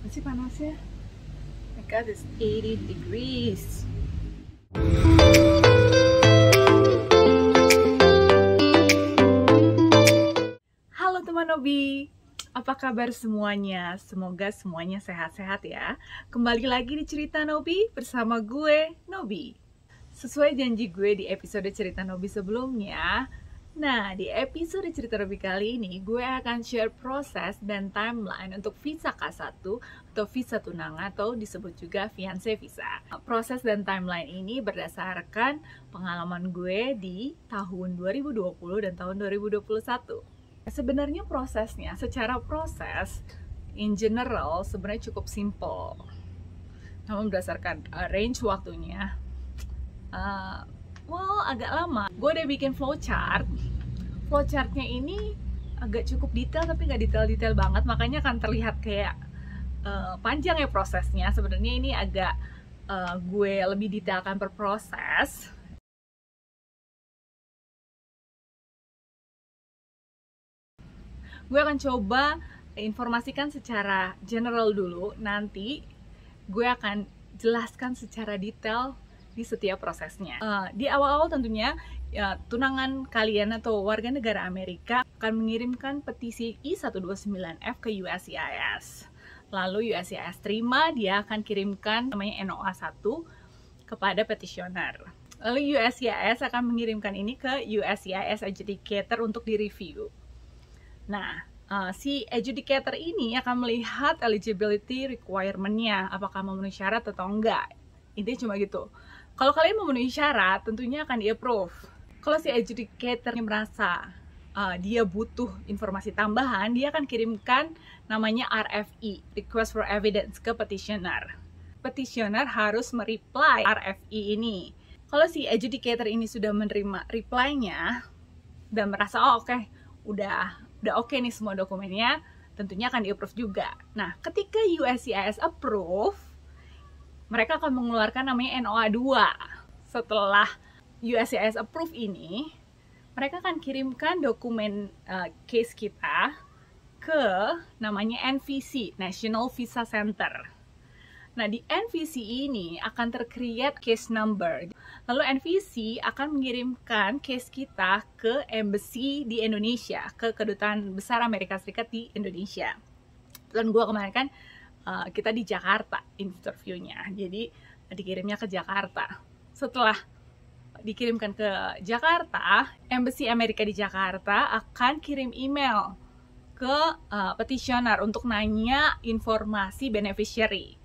Masih panas ya? My God, it's 80 degrees. Halo teman Nobi, apa kabar semuanya? Semoga semuanya sehat-sehat ya. Kembali lagi di Cerita Nobi bersama gue, Nobi. Sesuai janji gue di episode Cerita Nobi sebelumnya, nah, di episode Cerita Nobi kali ini, gue akan share proses dan timeline untuk visa K1 atau visa tunangan atau disebut juga fiancé visa. Proses dan timeline ini berdasarkan pengalaman gue di tahun 2020 dan tahun 2021. Sebenarnya prosesnya, secara proses, in general, sebenarnya cukup simple. Namun berdasarkan range waktunya, agak lama. Gue udah bikin flowchart. Flowchartnya ini agak cukup detail tapi nggak detail-detail banget, makanya akan terlihat kayak panjang ya prosesnya. Sebenarnya ini agak gue lebih detailkan per proses. Gue akan coba informasikan secara general dulu, nanti gue akan jelaskan secara detail di setiap prosesnya. Di awal-awal tentunya ya, tunangan kalian atau warga negara Amerika akan mengirimkan petisi I-129F ke USCIS. Lalu USCIS terima, dia akan kirimkan namanya NOA 1 kepada petitioner. Lalu USCIS akan mengirimkan ini ke USCIS Adjudicator untuk direview. Nah, si adjudicator ini akan melihat eligibility requirement-nya, apakah memenuhi syarat atau enggak. Intinya cuma gitu. Kalau kalian memenuhi syarat, tentunya akan di-approve. Kalau si adjudicator merasa dia butuh informasi tambahan, dia akan kirimkan namanya RFE, Request for Evidence, ke petitioner. Petitioner harus mereply RFE ini. Kalau si adjudicator ini sudah menerima reply-nya dan merasa, oke, udah oke nih semua dokumennya, tentunya akan di-approve juga. Nah, ketika USCIS approve, mereka akan mengeluarkan namanya NOA 2. Setelah USCIS approve ini, mereka akan kirimkan dokumen case kita ke namanya NVC, National Visa Center. Nah, di NVC ini akan tercreate case number. Lalu NVC akan mengirimkan case kita ke embassy di Indonesia, ke Kedutaan Besar Amerika Serikat di Indonesia. Dan gue kemarin kan kita di Jakarta interviewnya, jadi dikirimnya ke Jakarta. Setelah dikirimkan ke Jakarta, Embassy Amerika di Jakarta akan kirim email ke petitioner untuk nanya informasi beneficiary.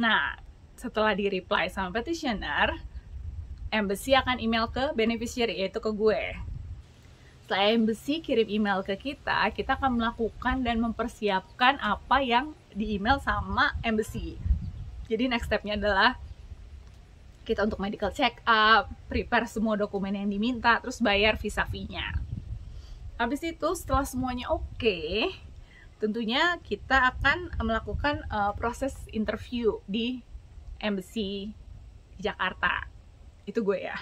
Nah, setelah di-reply sama petitioner, Embassy akan email ke beneficiary, yaitu ke gue. Setelah Embassy kirim email ke kita akan melakukan dan mempersiapkan apa yang di email sama Embassy. Jadi next stepnya adalah kita untuk medical check up, prepare semua dokumen yang diminta, terus bayar visa fee-nya. Habis itu setelah semuanya oke, tentunya kita akan melakukan proses interview di Embassy Jakarta. Itu gue ya,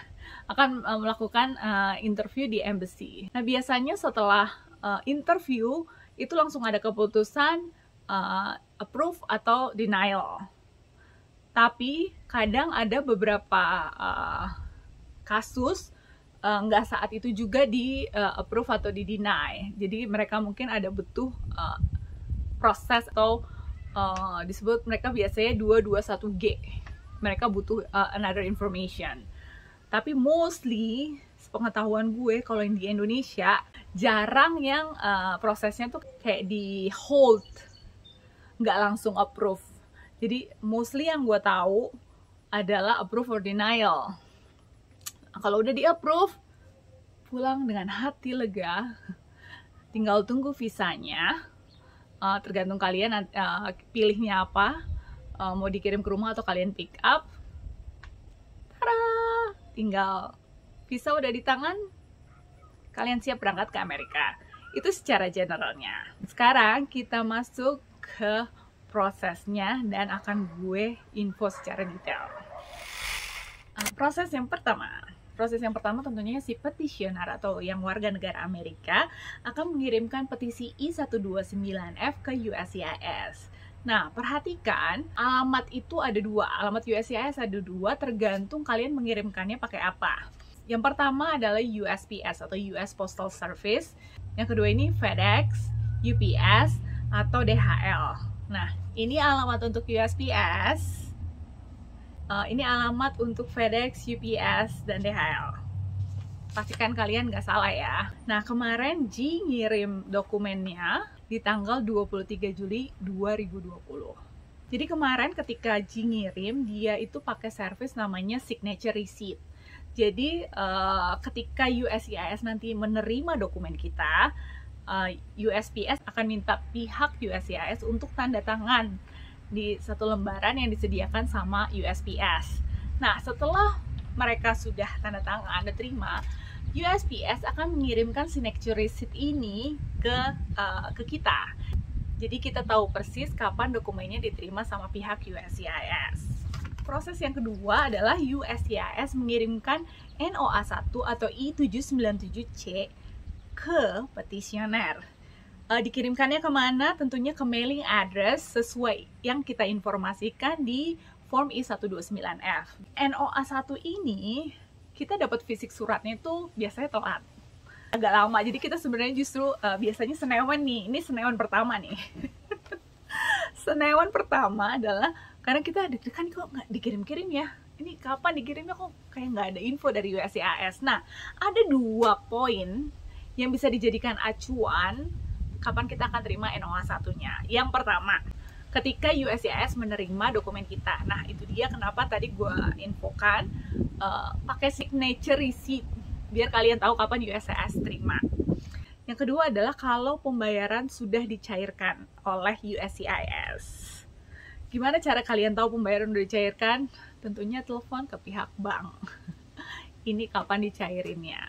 akan melakukan interview di Embassy. Nah, biasanya setelah interview itu langsung ada keputusan approve atau denial. Tapi kadang ada beberapa kasus nggak saat itu juga di approve atau di deny. Jadi mereka mungkin ada butuh proses atau disebut mereka biasanya 221G. Mereka butuh another information. Tapi mostly sepengetahuan gue kalau yang di Indonesia jarang yang prosesnya tuh kayak di hold, nggak langsung approve. Jadi mostly yang gue tahu adalah approve or denial. Kalau udah di approve, pulang dengan hati lega, tinggal tunggu visanya. Tergantung kalian pilihnya apa, mau dikirim ke rumah atau kalian pick up. Tada! Tinggal visa udah di tangan, kalian siap berangkat ke Amerika. Itu secara generalnya. Sekarang kita masuk ke prosesnya dan akan gue info secara detail. Proses yang pertama tentunya si petitioner atau yang warga negara Amerika akan mengirimkan petisi I-129F ke USCIS. Nah, perhatikan alamat itu ada dua, alamat USCIS ada dua, tergantung kalian mengirimkannya pakai apa. Yang pertama adalah USPS atau US Postal Service. Yang kedua ini FedEx, UPS, atau DHL. Nah, ini alamat untuk USPS. Ini alamat untuk FedEx, UPS, dan DHL. Pastikan kalian nggak salah ya. Nah, kemarin G ngirim dokumennya di tanggal 23 Juli 2020. Jadi kemarin ketika G ngirim, dia itu pakai service namanya Signature Receipt. Jadi ketika USCIS nanti menerima dokumen kita, USPS akan minta pihak USCIS untuk tanda tangan di satu lembaran yang disediakan sama USPS. Nah, setelah mereka sudah tanda tangan dan terima, USPS akan mengirimkan signature receipt ini ke kita. Jadi kita tahu persis kapan dokumennya diterima sama pihak USCIS. Proses yang kedua adalah USCIS mengirimkan NOA1 atau I-797C ke petisioner. Dikirimkannya kemana? Tentunya ke mailing address sesuai yang kita informasikan di form I-129F. NOA1 ini kita dapat fisik suratnya itu biasanya telat, agak lama. Jadi kita sebenarnya justru biasanya senewan nih. Ini senewan pertama nih. Senewan pertama adalah karena kita deg-degan kok nggak dikirim-kirim ya. Ini kapan dikirimnya, kok kayak nggak ada info dari USCIS. Nah, ada 2 poin yang bisa dijadikan acuan kapan kita akan terima NOA1-nya. Yang pertama, ketika USCIS menerima dokumen kita. Nah, itu dia kenapa tadi gue infokan pakai signature receipt biar kalian tahu kapan USCIS terima. Yang kedua adalah kalau pembayaran sudah dicairkan oleh USCIS. Gimana cara kalian tahu pembayaran sudah dicairkan? Tentunya telepon ke pihak bank. Ini kapan dicairinnya.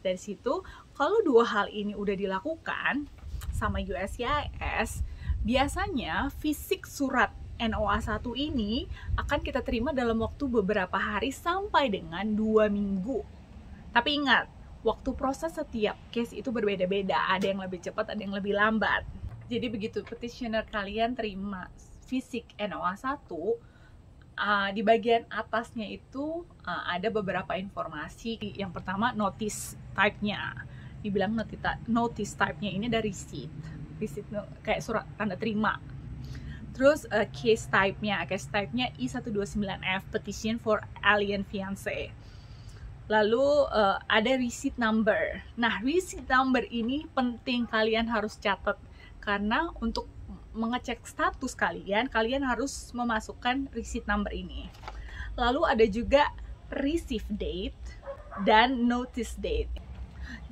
Dari situ, kalau 2 hal ini udah dilakukan sama USCIS, biasanya fisik surat NOA1 ini akan kita terima dalam waktu beberapa hari sampai dengan 2 minggu. Tapi ingat, waktu proses setiap case itu berbeda-beda. Ada yang lebih cepat, ada yang lebih lambat. Jadi begitu petitioner kalian terima fisik NOA1, di bagian atasnya itu ada beberapa informasi. Yang pertama, notice type-nya. Dibilang notice type-nya ini dari receipt kayak surat tanda terima. Terus case type-nya I-129F, petition for alien fiancé. Lalu ada receipt number. Nah, receipt number ini penting kalian harus catat, karena untuk mengecek status kalian harus memasukkan receipt number ini. Lalu ada juga receive date dan notice date.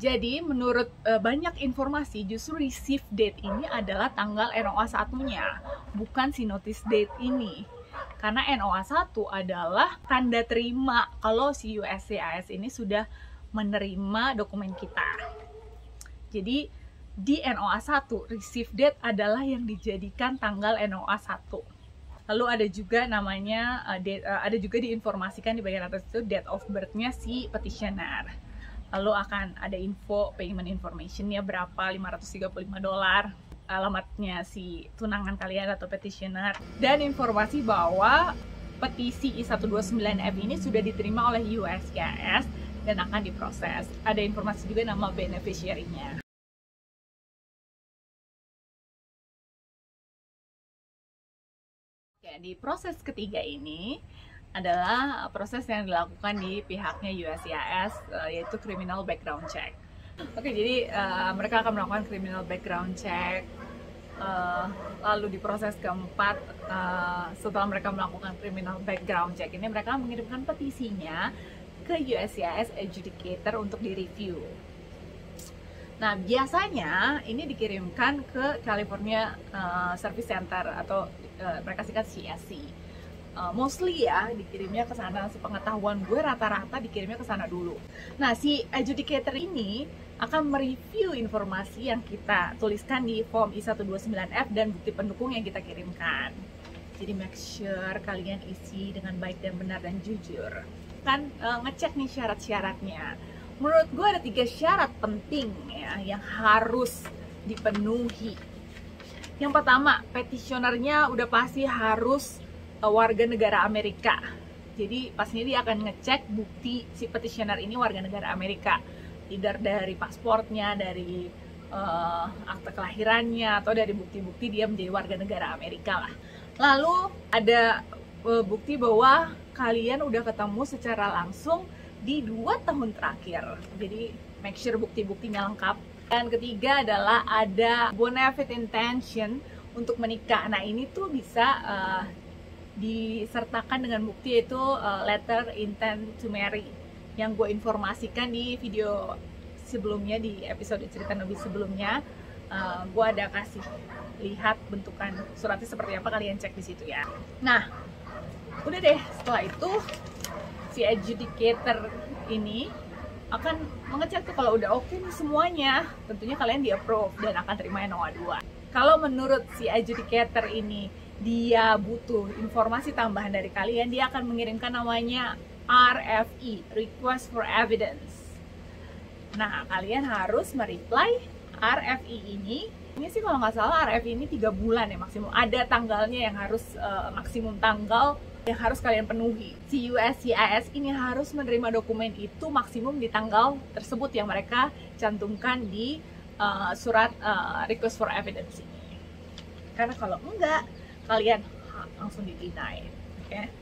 Jadi menurut banyak informasi, justru receive date ini adalah tanggal NOA1-nya, bukan si notice date ini. Karena NOA1 adalah tanda terima kalau si USCIS ini sudah menerima dokumen kita. Jadi di NOA1, receive date adalah yang dijadikan tanggal NOA1. Lalu ada juga namanya, ada juga diinformasikan di bagian atas itu date of birth-nya si petitioner. Lalu akan ada info payment information-nya berapa, $535, alamatnya si tunangan kalian atau petitioner, dan informasi bahwa petisi I-129F ini sudah diterima oleh USCIS dan akan diproses. Ada informasi juga nama beneficiary-nya. Di proses ketiga ini adalah proses yang dilakukan di pihaknya USCIS, yaitu criminal background check. Oke, jadi mereka akan melakukan criminal background check. Lalu di proses keempat, setelah mereka melakukan criminal background check ini, mereka mengirimkan petisinya ke USCIS adjudicator untuk direview. Nah, biasanya ini dikirimkan ke California Service Center atau mereka singkat CSC. Mostly ya dikirimnya ke sana, sepengetahuan gue rata-rata dikirimnya ke sana dulu. Nah, si adjudicator ini akan mereview informasi yang kita tuliskan di form I-129F dan bukti pendukung yang kita kirimkan. Jadi make sure kalian isi dengan baik dan benar dan jujur. Kan ngecek nih syarat-syaratnya. Menurut gue ada 3 syarat penting ya yang harus dipenuhi. Yang pertama, petitionernya udah pasti harus warga negara Amerika. Jadi pastinya dia akan ngecek bukti si petitioner ini warga negara Amerika, either dari pasportnya, dari akte kelahirannya, atau dari bukti-bukti dia menjadi warga negara Amerika lah. Lalu ada bukti bahwa kalian udah ketemu secara langsung di 2 tahun terakhir. Jadi make sure bukti-buktinya lengkap. Dan ketiga adalah ada bona fide intention untuk menikah. Nah ini tuh bisa disertakan dengan bukti, yaitu letter intent to marry, yang gue informasikan di video sebelumnya, di episode cerita lebih sebelumnya. Gue ada kasih lihat bentukan suratnya seperti apa, kalian cek di situ ya. Nah udah deh, setelah itu si adjudicator ini akan mengecek tuh kalau udah oke nih semuanya, tentunya kalian di approve dan akan terima NOA 2. Kalau menurut si adjudicator ini dia butuh informasi tambahan dari kalian, dia akan mengirimkan namanya RFE, Request for Evidence. Nah kalian harus mereply RFE ini sih kalau nggak salah RFE ini 3 bulan ya maksimum, ada tanggalnya yang harus maksimum tanggal yang harus kalian penuhi. Si USCIS ini harus menerima dokumen itu maksimum di tanggal tersebut yang mereka cantumkan di surat request for evidence ini. Karena kalau enggak, kalian langsung di-deny, okay?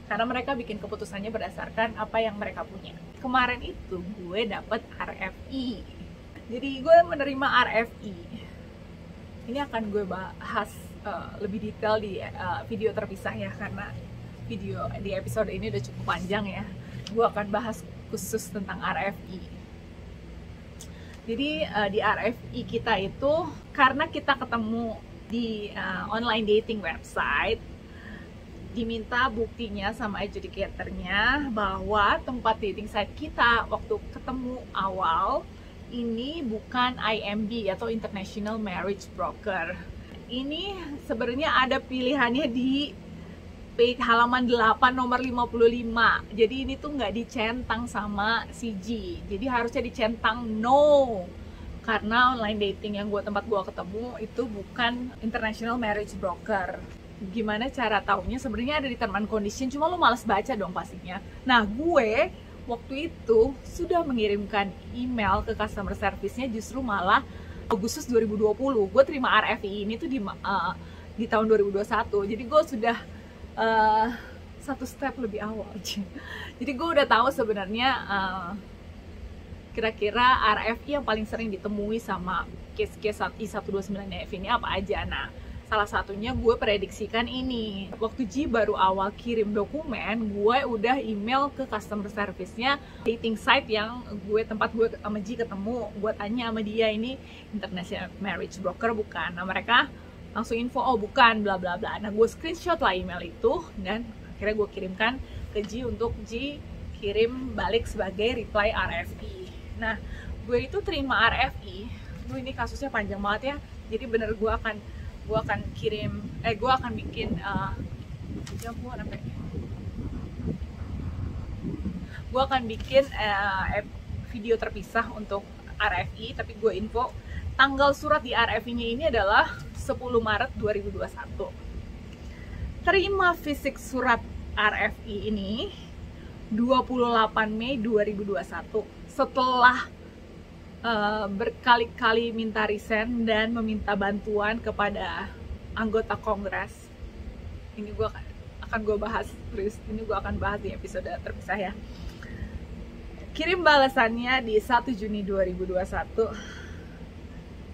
Karena mereka bikin keputusannya berdasarkan apa yang mereka punya. Kemarin itu gue dapet RFE, jadi gue menerima RFE. Ini akan gue bahas lebih detail di video terpisah ya, karena video di episode ini udah cukup panjang ya. Gue akan bahas khusus tentang RFE. Jadi di RFE kita itu, karena kita ketemu di online dating website, diminta buktinya sama adjudicatornya bahwa tempat dating site kita waktu ketemu awal ini bukan IMB atau International Marriage Broker. Ini sebenarnya ada pilihannya di page halaman 8 nomor 55. Jadi ini tuh nggak dicentang sama CG. Jadi harusnya dicentang no. Karena online dating yang tempat gue ketemu itu bukan International Marriage Broker. Gimana cara taunya? Sebenarnya ada di term and condition, cuma lo males baca dong pastinya. Nah gue waktu itu sudah mengirimkan email ke customer service-nya justru malah Agustus 2020. Gue terima RFE ini tuh di tahun 2021. Jadi gue sudah satu step lebih awal. Jadi gue udah tahu sebenarnya kira-kira RFE yang paling sering ditemui sama case-case I129F ini apa aja. Nah salah satunya gue prediksikan ini. Waktu Ji baru awal kirim dokumen, gue udah email ke customer service-nya dating site yang tempat gue sama Ji ketemu. Gue tanya sama dia, ini International Marriage Broker bukan? Nah mereka langsung info, oh bukan, bla bla bla. Nah gue screenshot lah email itu dan akhirnya gue kirimkan ke Ji untuk Ji kirim balik sebagai reply RFE. Nah gue itu terima RFE, ini kasusnya panjang banget ya. Jadi bener gue akan kirim, gue akan bikin gue akan bikin video terpisah untuk RFE, tapi gue info tanggal surat di RFE-nya ini adalah 10 Maret 2021. Terima fisik surat RFE ini 28 Mei 2021 setelah berkali-kali minta resign dan meminta bantuan kepada anggota Kongres. Ini gue akan bahas terus, ini gue akan bahas di episode terpisah ya. Kirim balasannya di 1 Juni 2021,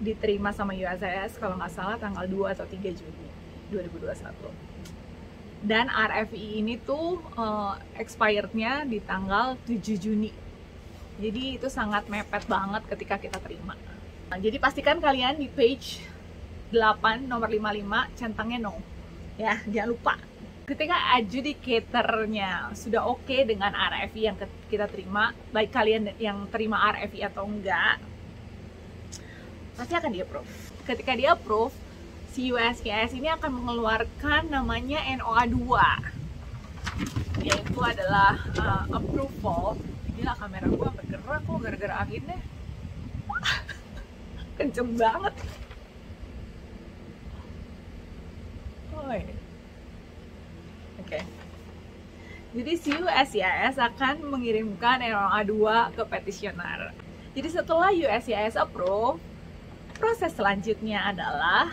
diterima sama USCIS kalau nggak salah tanggal 2 atau 3 Juni 2021. Dan RFE ini tuh expirednya di tanggal 7 Juni. Jadi itu sangat mepet banget ketika kita terima. Nah, jadi pastikan kalian di page 8 nomor 55 centangnya no. Ya, jangan lupa. Ketika adjudicatornya sudah oke dengan RFE yang kita terima, baik kalian yang terima RFE atau enggak, pasti akan di-approve. Ketika di-approve, si USCIS ini akan mengeluarkan namanya NOA 2, yaitu adalah approval. Gila, kamera gue sampai gerak kok gara-gara angin deh. Kenceng banget. Oi. Oke. Jadi si USCIS akan mengirimkan NOA 2 ke petitioner. Jadi setelah USCIS approve, proses selanjutnya adalah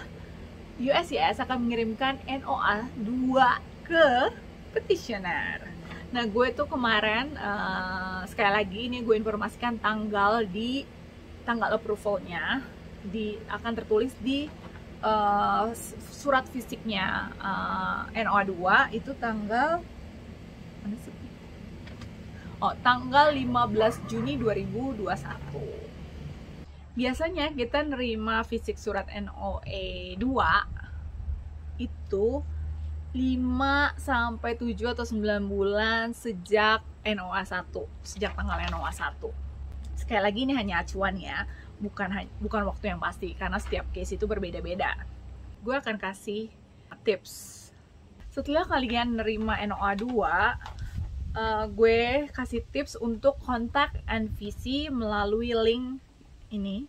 USCIS akan mengirimkan NOA 2 ke petitioner. Nah, gue tuh kemarin sekali lagi ini gue informasikan tanggal approvalnya akan tertulis di surat fisiknya NOA 2 itu tanggal tanggal 15 Juni 2021. Biasanya kita nerima fisik surat NOE 2 itu 5 sampai 7 atau 9 bulan sejak NOA 1, sejak tanggal NOA 1. Sekali lagi ini hanya acuan ya, bukan waktu yang pasti karena setiap case itu berbeda-beda. Gue akan kasih tips. Setelah kalian nerima NOA 2, gue kasih tips untuk kontak NVC melalui link ini.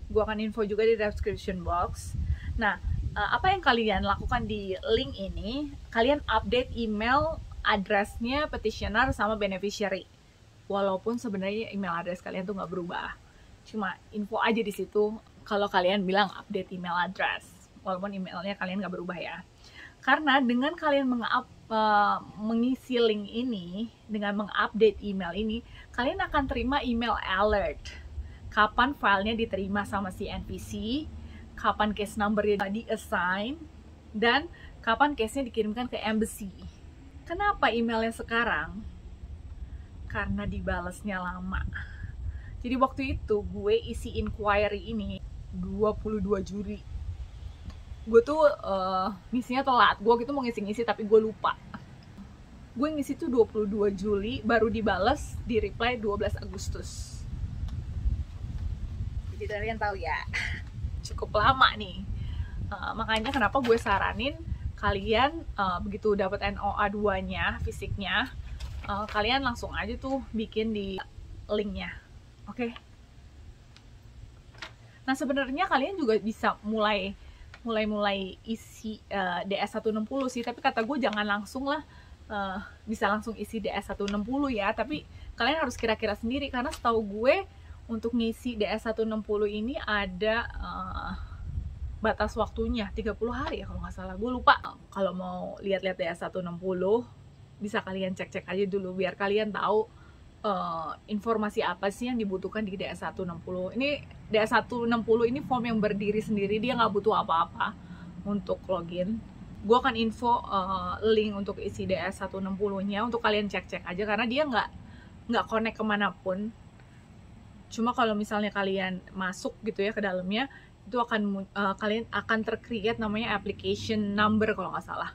Gue akan info juga di description box. Nah, apa yang kalian lakukan di link ini, kalian update email addressnya petitioner sama beneficiary. Walaupun sebenarnya email address kalian tuh nggak berubah. Cuma info aja di situ kalau kalian bilang update email address. Walaupun emailnya kalian nggak berubah ya. Karena dengan kalian mengisi link ini, dengan mengupdate email ini, kalian akan terima email alert. Kapan filenya diterima sama si NVC, kapan case numbernya di-assign, dan kapan case-nya dikirimkan ke embassy. Kenapa emailnya sekarang? Karena dibalesnya lama. Jadi waktu itu gue isi inquiry ini 22 Juli. Gue tuh ngisinya telat. Gue gitu mau ngisi-ngisi tapi gue lupa. Gue ngisi tuh 22 Juli, baru dibales di reply 12 Agustus. Jadi kalian tahu ya, cukup lama nih. Makanya kenapa gue saranin kalian begitu dapat NOA 2-nya, fisiknya, kalian langsung aja tuh bikin di linknya. Oke? Nah, sebenarnya kalian juga bisa mulai isi DS160 sih, tapi kata gue jangan langsung lah bisa langsung isi DS160 ya, tapi kalian harus kira-kira sendiri karena setahu gue untuk ngisi DS160 ini ada batas waktunya 30 hari ya kalau nggak salah, gue lupa. Kalau mau lihat-lihat DS160 bisa kalian cek-cek aja dulu biar kalian tahu informasi apa sih yang dibutuhkan di DS160. Ini DS160 ini form yang berdiri sendiri, dia nggak butuh apa-apa untuk login. Gue akan info link untuk isi DS160-nya untuk kalian cek-cek aja karena dia nggak connect kemanapun. Cuma kalau misalnya kalian masuk gitu ya ke dalamnya, itu akan kalian akan tercreate namanya application number kalau nggak salah.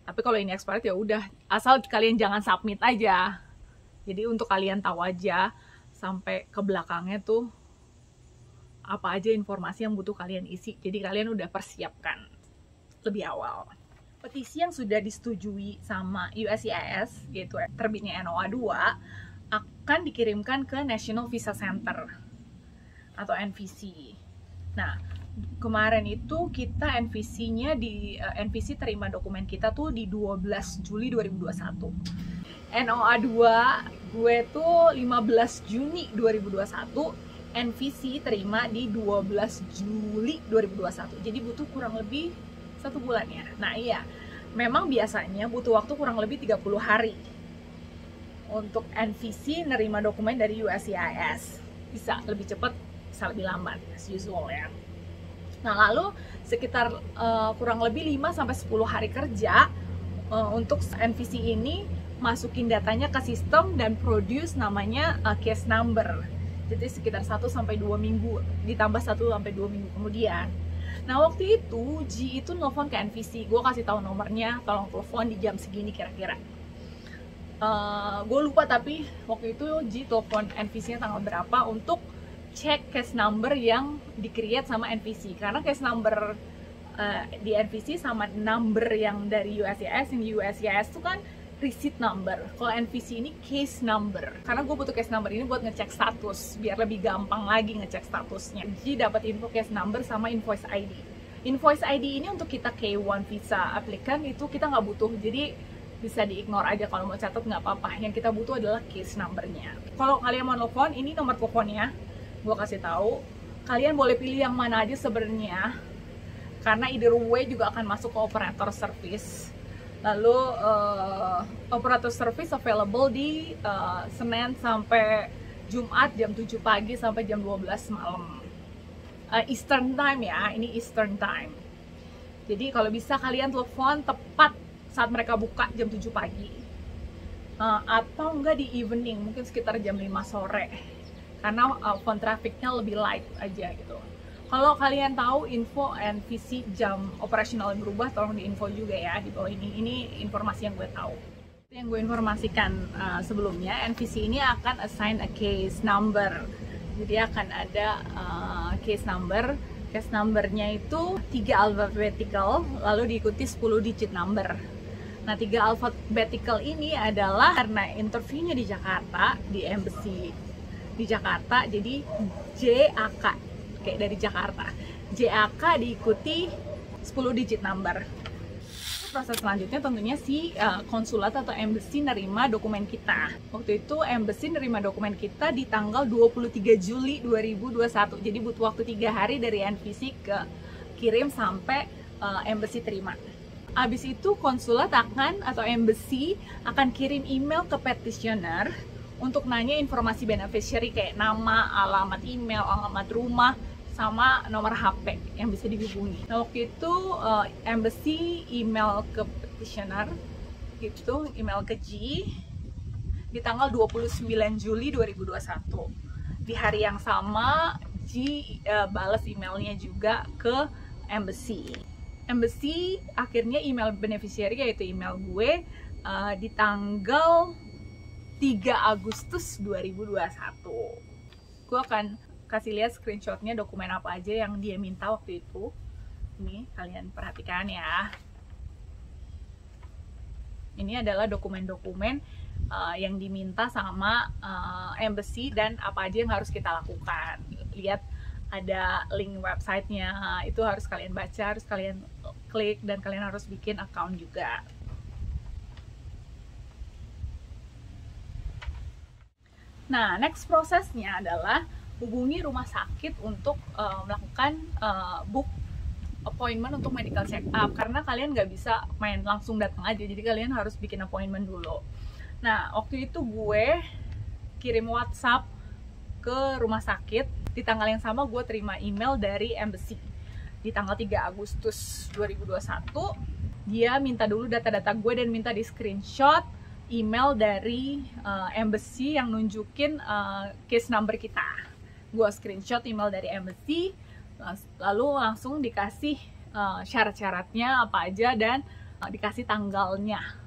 Tapi kalau ini expired ya udah, asal kalian jangan submit aja. Jadi untuk kalian tahu aja sampai ke belakangnya tuh apa aja informasi yang butuh kalian isi. Jadi kalian udah persiapkan lebih awal. Petisi yang sudah disetujui sama USCIS, yaitu terbitnya NOA 2, akan dikirimkan ke National Visa Center atau NVC. Nah, kemarin itu kita NVC-nya NVC terima dokumen kita tuh di 12 Juli 2021. NOA 2 gue tuh 15 Juni 2021, NVC terima di 12 Juli 2021. Jadi butuh kurang lebih 1 bulan ya. Nah iya, memang biasanya butuh waktu kurang lebih 30 hari untuk NVC nerima dokumen dari USCIS. Bisa lebih cepat, bisa lebih lambat, as usual ya. Nah lalu sekitar kurang lebih 5-10 hari kerja untuk NVC ini masukin datanya ke sistem dan produce namanya case number. Jadi sekitar 1-2 minggu, ditambah 1-2 minggu kemudian. Nah waktu itu G itu nelfon ke NVC, gue kasih tahu nomornya, tolong telepon di jam segini kira-kira. Gue lupa tapi waktu itu G telepon NVC-nya tanggal berapa untuk cek case number yang di-create sama NVC. Karena case number di NVC sama number yang dari USCIS, yang di USCIS itu kan receipt number. Kalau NVC ini case number. Karena gue butuh case number ini buat ngecek status, biar lebih gampang lagi ngecek statusnya. Jadi dapat info case number sama invoice ID. Invoice ID ini untuk kita K1 visa applicant itu kita nggak butuh, jadi bisa di-ignore aja kalau mau catat nggak apa-apa. Yang kita butuh adalah case number-nya. Kalau kalian mau telepon, ini nomor teleponnya, gue kasih tahu. Kalian boleh pilih yang mana aja sebenarnya, karena either way juga akan masuk ke operator service. Lalu operator service available di Senin sampai Jumat jam 7 pagi sampai jam 12 malam. Eastern time ya, ini Eastern time. Jadi kalau bisa kalian telepon tepat saat mereka buka jam 7 pagi. Atau enggak di evening, mungkin sekitar jam 5 sore. Karena phone trafficnya lebih light aja gitu. Kalau kalian tahu info NVC jam operasional yang berubah, tolong diinfo juga ya di bawah ini. Ini informasi yang gue tahu. Yang gue informasikan sebelumnya, NVC ini akan assign a case number. Jadi akan ada case number. Case numbernya itu 3 alphabetical, lalu diikuti 10 digit number. Nah, 3 alphabetical ini adalah karena interviewnya di Jakarta, di embassy di Jakarta, jadi JAK, kayak dari Jakarta. JAK diikuti 10 digit number. Proses selanjutnya tentunya si konsulat atau embassy nerima dokumen kita. Waktu itu embassy nerima dokumen kita di tanggal 23 Juli 2021. Jadi butuh waktu 3 hari dari NVC ke kirim sampai embassy terima. Abis itu konsulat atau embassy akan kirim email ke petitioner untuk nanya informasi beneficiary kayak nama, alamat email, alamat rumah, sama nomor HP yang bisa dihubungi. Nah, waktu itu embassy email ke petitioner, itu email ke G di tanggal 29 Juli 2021. Di hari yang sama G balas emailnya juga ke embassy. Embassy akhirnya email beneficiary, yaitu email gue, di tanggal 3 Agustus 2021. Gue akan kasih lihat screenshotnya dokumen apa aja yang dia minta waktu itu. Ini kalian perhatikan ya. Ini adalah dokumen-dokumen yang diminta sama embassy dan apa aja yang harus kita lakukan. Lihat ada link websitenya, itu harus kalian baca, harus kalian klik, dan kalian harus bikin account juga. Nah, next prosesnya adalah hubungi rumah sakit untuk melakukan book appointment untuk medical check up, karena kalian nggak bisa main langsung datang aja, jadi kalian harus bikin appointment dulu. Nah, waktu itu gue kirim WhatsApp ke rumah sakit. Di tanggal yang sama gue terima email dari embassy di tanggal 3 Agustus 2021. Dia minta dulu data-data gue dan minta di screenshot email dari embassy yang nunjukin case number kita. Gue screenshot email dari embassy, lalu langsung dikasih syarat-syaratnya apa aja dan dikasih tanggalnya.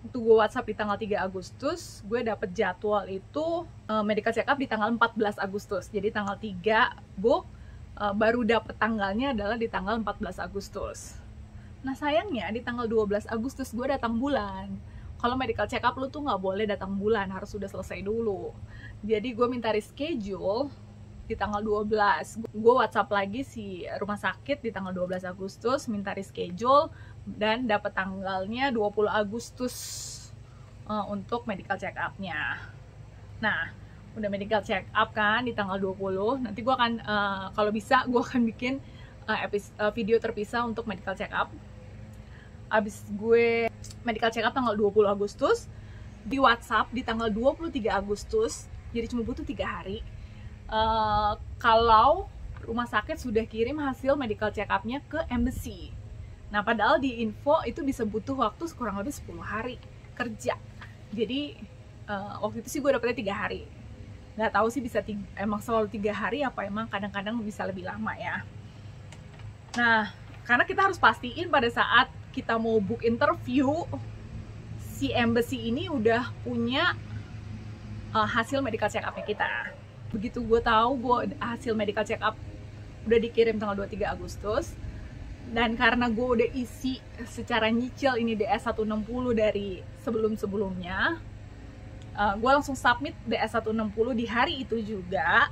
Waktu gue WhatsApp di tanggal 3 Agustus, gue dapet jadwal itu medical check up di tanggal 14 Agustus. Jadi tanggal 3 book, baru dapet tanggalnya adalah di tanggal 14 Agustus. Nah, sayangnya di tanggal 12 Agustus gue datang bulan. Kalau medical check up lu tuh nggak boleh datang bulan, harus sudah selesai dulu. Jadi gue minta reschedule di tanggal 12. Gue WhatsApp lagi si rumah sakit di tanggal 12 Agustus, minta reschedule, dan dapat tanggalnya 20 Agustus untuk medical check up-nya. Nah, udah medical check up kan di tanggal 20. Nanti gue akan, kalau bisa, gue akan bikin video terpisah untuk medical check up. Abis gue medical check up tanggal 20 Agustus, di WhatsApp di tanggal 23 Agustus, jadi cuma butuh 3 hari. Kalau rumah sakit sudah kirim hasil medical check up-nya ke embassy. Nah, padahal di info itu bisa butuh waktu kurang lebih 10 hari kerja. Jadi waktu itu sih gue dapetnya 3 hari. Nggak tahu sih bisa emang selalu 3 hari apa emang kadang-kadang bisa lebih lama ya. Nah, karena kita harus pastiin pada saat kita mau book interview, si embassy ini udah punya hasil medical check up-nya kita. Begitu gue tahu hasil medical check up udah dikirim tanggal 23 Agustus, dan karena gue udah isi secara nyicil ini DS 160 dari sebelum-sebelumnya, gue langsung submit DS 160 di hari itu juga.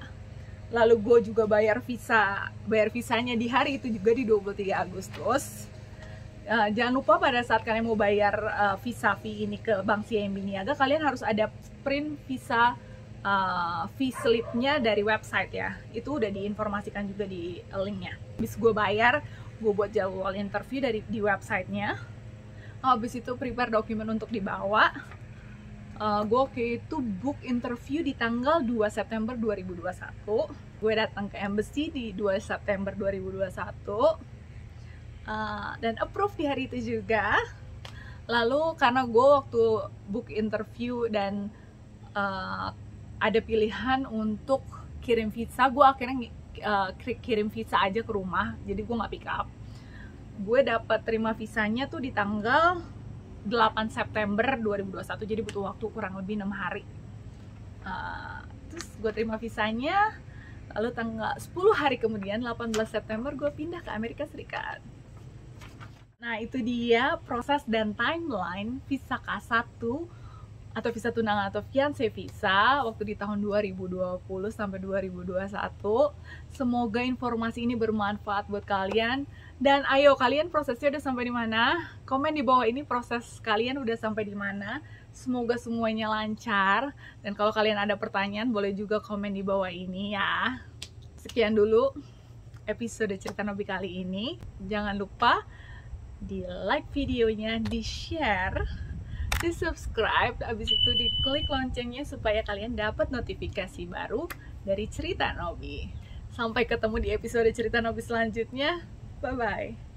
Lalu gue juga bayar visanya di hari itu juga di 23 Agustus. Jangan lupa pada saat kalian mau bayar visa fee ini ke Bank CIMB Niaga, kalian harus ada print visa fee slipnya dari website ya. Itu udah diinformasikan juga di linknya. Habis gue bayar, gue buat jadwal interview di websitenya. Habis itu prepare dokumen untuk dibawa. Gue waktu itu book interview di tanggal 2 September 2021. Gue datang ke embassy di 2 September 2021 dan approve di hari itu juga. Lalu karena gue waktu book interview dan ada pilihan untuk kirim visa, gue akhirnya kirim visa aja ke rumah, jadi gue nggak pick up. Gue dapat terima visanya tuh di tanggal 8 September 2021, jadi butuh waktu kurang lebih 6 hari. Terus gue terima visanya, lalu tanggal 10 hari kemudian, 18 September, gue pindah ke Amerika Serikat. Nah, itu dia proses dan timeline visa K1 atau visa tunangan atau fiancé visa waktu di tahun 2020 sampai 2021. Semoga informasi ini bermanfaat buat kalian. Dan ayo, kalian prosesnya udah sampai di mana? Komen di bawah ini proses kalian udah sampai di mana. Semoga semuanya lancar. Dan kalau kalian ada pertanyaan, boleh juga komen di bawah ini ya. Sekian dulu episode Cerita Nobi kali ini. Jangan lupa di like videonya, di share, di subscribe, abis itu di klik loncengnya supaya kalian dapat notifikasi baru dari Cerita Nobi. Sampai ketemu di episode Cerita Nobi selanjutnya. Bye-bye.